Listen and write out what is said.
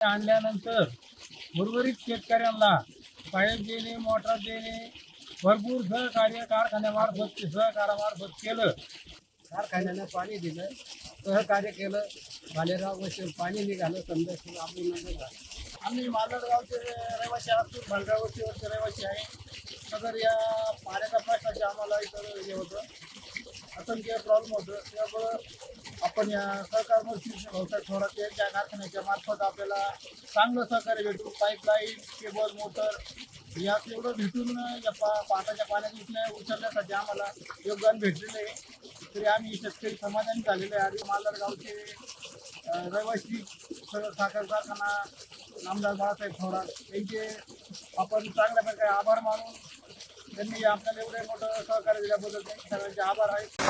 आणल्यानंतर उर्वरित शेतकऱ्यांना पाईप देणे, मोटर देणे, भरपूर सहकार्य सहकारामार्फत केलं. कारखान्यानं पाणी दिलं, सहकार्य केलं. भालेराव वशील पाणी निघालं, समजा आपण झालं. आम्ही मालगावचे रहिवासी असून भालेराव वस्तीवरचे रहिवासी आहे. तर या पाण्याच्या प्रश्नाचे आम्हाला इथं हे होतं, असंख्य प्रॉब्लेम होतं. त्यामुळं आपण या सहकार थोडा त्यांच्या कारखान्याच्या मार्फत आपल्याला चांगलं सहकार्य भेटून पाईपलाईन, केबल, मोटर या एवढं भेटून या पाटाच्या पाण्यात उचलण्यासाठी आम्हाला योगदान भेटलेलं आहे. तरी आम्ही शेतकरी समाधानी झालेले आहे. आणि मालर गावचे रहिवासी साखर कारखाना नामदार बाळासाहेब थोरात यांचे आपण चांगल्या प्रकारे आभार मानून त्यांनी आपल्याला एवढे मोठं सहकार्य दिल्याबद्दल त्यांचे सगळ्यांचे आभार आहेत.